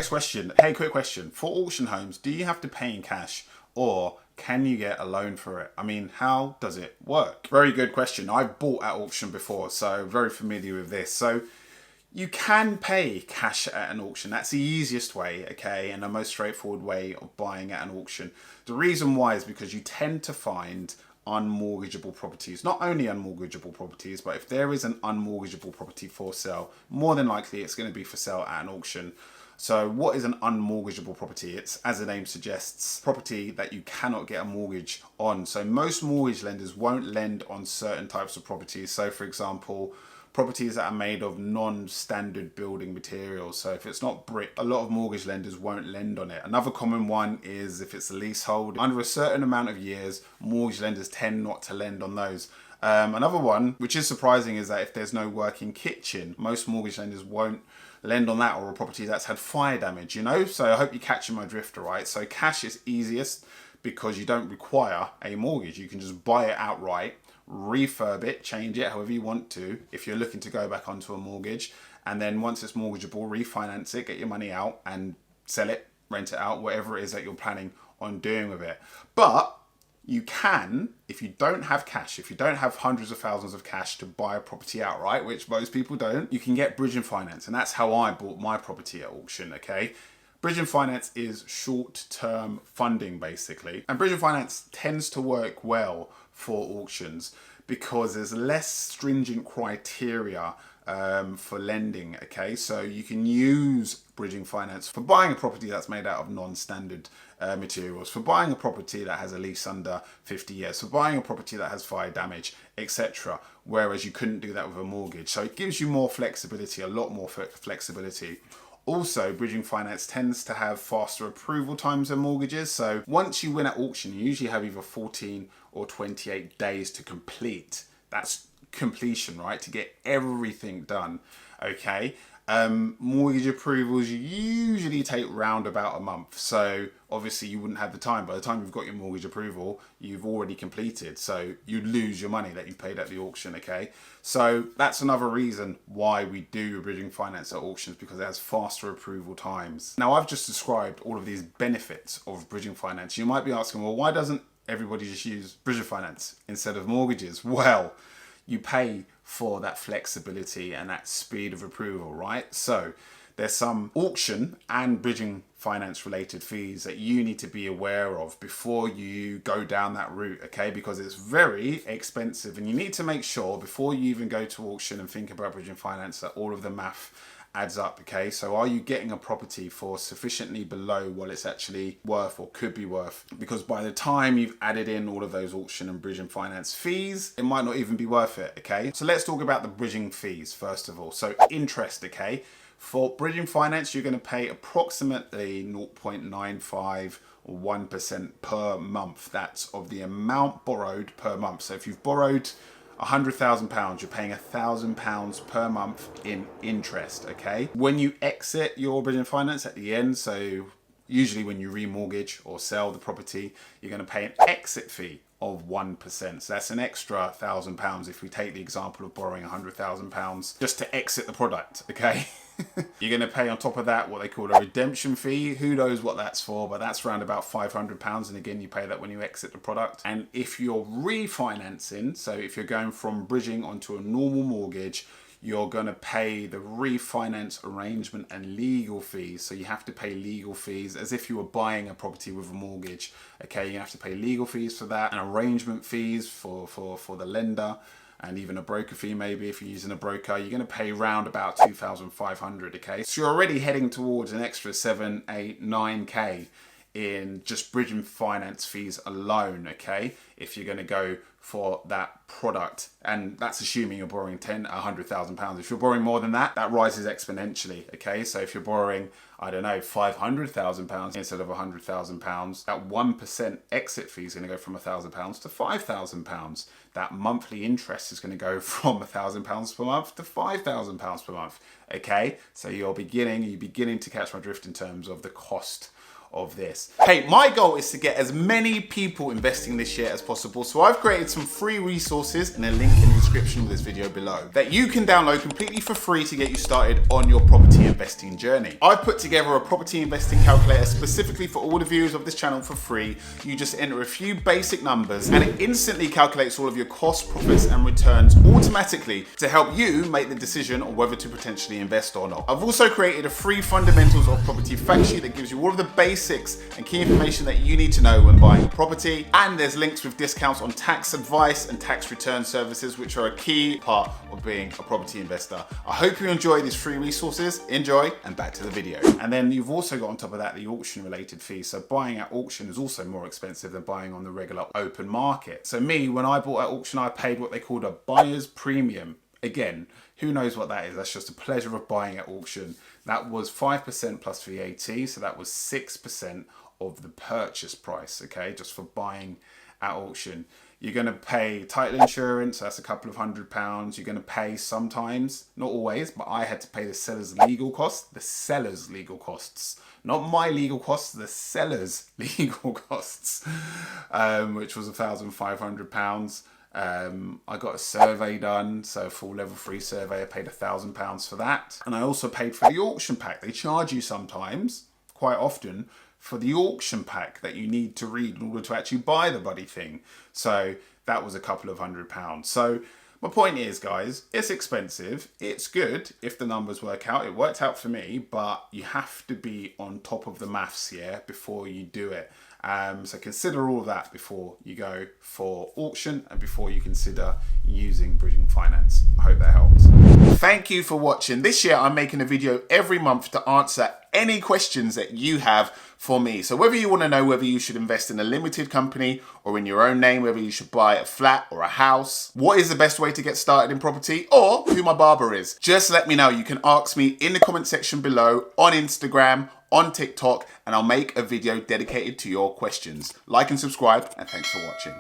Next question. Hey, quick question. For auction homes, do you have to pay in cash or can you get a loan for it? I mean, how does it work? Very good question. I've bought at auction before, so very familiar with this. So you can pay cash at an auction. That's the easiest way, okay, and the most straightforward way of buying at an auction. The reason why is because you tend to find unmortgageable properties. Not only unmortgageable properties, but if there is an unmortgageable property for sale, more than likely it's going to be for sale at an auction. So what is an unmortgageable property? It's, as the name suggests, property that you cannot get a mortgage on. So most mortgage lenders won't lend on certain types of properties. So for example, properties that are made of non-standard building materials. So if it's not brick, a lot of mortgage lenders won't lend on it. Another common one is if it's a leasehold. Under a certain amount of years, mortgage lenders tend not to lend on those. Another one, which is surprising, is that if there's no working kitchen, most mortgage lenders won't lend on that, or a property that's had fire damage, you know? So I hope you're catching my drift, all right? So cash is easiest because you don't require a mortgage. You can just buy it outright, refurb it, change it however you want to, if you're looking to go back onto a mortgage. And then once it's mortgageable, refinance it, get your money out and sell it, rent it out, whatever it is that you're planning on doing with it. But you can, if you don't have cash, if you don't have hundreds of thousands of cash to buy a property outright, which most people don't, you can get bridging finance. And that's how I bought my property at auction, okay? Bridging finance is short-term funding, basically. And bridging finance tends to work well for auctions because there's less stringent criteria for lending, okay? So you can use bridging finance for buying a property that's made out of non-standard materials, for buying a property that has a lease under 50 years, for buying a property that has fire damage, etc. Whereas you couldn't do that with a mortgage. So it gives you more flexibility, a lot more flexibility. Also, bridging finance tends to have faster approval times than mortgages. So once you win at auction, you usually have either 14 or 28 days to complete. That's completion, right? To get everything done, okay? Mortgage approvals usually take round about a month. So obviously you wouldn't have the time. By the time you've got your mortgage approval, you've already completed. So you lose your money that you paid at the auction, okay? So that's another reason why we do bridging finance at auctions, because it has faster approval times. Now I've just described all of these benefits of bridging finance. You might be asking, well, why doesn't everybody just use bridging finance instead of mortgages? Well, you pay for that flexibility and that speed of approval, right? So there's some auction and bridging finance related fees that you need to be aware of before you go down that route, okay? Because it's very expensive and you need to make sure before you even go to auction and think about bridging finance that all of the math adds up, okay? So are you getting a property for sufficiently below what it's actually worth or could be worth? Because by the time you've added in all of those auction and bridging finance fees, it might not even be worth it, okay? So let's talk about the bridging fees first of all. So interest, okay? For bridging finance, you're going to pay approximately 0.95 or 1% per month. That's of the amount borrowed per month. So if you've borrowed £100,000, you're paying £1,000 per month in interest, okay? When you exit your bridging finance at the end, so usually when you remortgage or sell the property, you're going to pay an exit fee of 1%. So that's an extra £1,000 if we take the example of borrowing £100,000 just to exit the product, okay? You're going to pay on top of that what they call a redemption fee. Who knows what that's for, but that's around about £500. And again, you pay that when you exit the product. And if you're refinancing, so if you're going from bridging onto a normal mortgage, you're going to pay the refinance arrangement and legal fees. So you have to pay legal fees as if you were buying a property with a mortgage. Okay, you have to pay legal fees for that and arrangement fees for the lender. And even a broker fee, maybe if you're using a broker, you're going to pay round about 2,500, okay? So you're already heading towards an extra 7, 8, 9K in just bridging finance fees alone, okay? If you're going to go for that product, and that's assuming you're borrowing £100,000. If you're borrowing more than that, that rises exponentially, okay? So if you're borrowing, I don't know, £500,000 instead of £100,000, that 1% exit fee is going to go from £1,000 to £5,000. That monthly interest is going to go from £1,000 per month to £5,000 per month, okay? So you're beginning to catch my drift in terms of the cost of this. Hey, my goal is to get as many people investing this year as possible, so I've created some free resources and a link in the description of this video below that you can download completely for free to get you started on your property investing journey. I've put together a property investing calculator specifically for all the viewers of this channel for free. You just enter a few basic numbers and it instantly calculates all of your costs, profits and returns automatically to help you make the decision on whether to potentially invest or not. I've also created a free fundamentals of property fact sheet that gives you all of the basics and key information that you need to know when buying property, and there's links with discounts on tax advice and tax return services, which are a key part of being a property investor. I hope you enjoy these free resources. Enjoy, and back to the video. And then you've also got on top of that the auction related fees. So buying at auction is also more expensive than buying on the regular open market. So me, when I bought at auction, I paid what they called a buyer's premium. Again, who knows what that is? That's just a pleasure of buying at auction. That was 5% plus VAT, so that was 6% of the purchase price, okay, just for buying at auction. You're going to pay title insurance, so that's a couple of £100. You're going to pay sometimes, not always, but I had to pay the seller's legal costs. The seller's legal costs. Not my legal costs, the seller's legal costs, which was £1,500. I got a survey done, so a full level 3 survey. I paid £1,000 for that. And I also paid for the auction pack. They charge you sometimes, quite often, for the auction pack that you need to read in order to actually buy the bloody thing. So that was a couple of £100. So my point is, guys, it's expensive. It's good if the numbers work out. It worked out for me, but you have to be on top of the maths, yeah, before you do it. So consider all of that before you go for auction and before you consider using bridging finance. I hope that helps. Thank you for watching. This year I'm making a video every month to answer any questions that you have for me. So whether you want to know whether you should invest in a limited company or in your own name, whether you should buy a flat or a house, what is the best way to get started in property, or who my barber is, just let me know. You can ask me in the comment section below, on Instagram, on TikTok, and I'll make a video dedicated to your questions. Like and subscribe, and thanks for watching.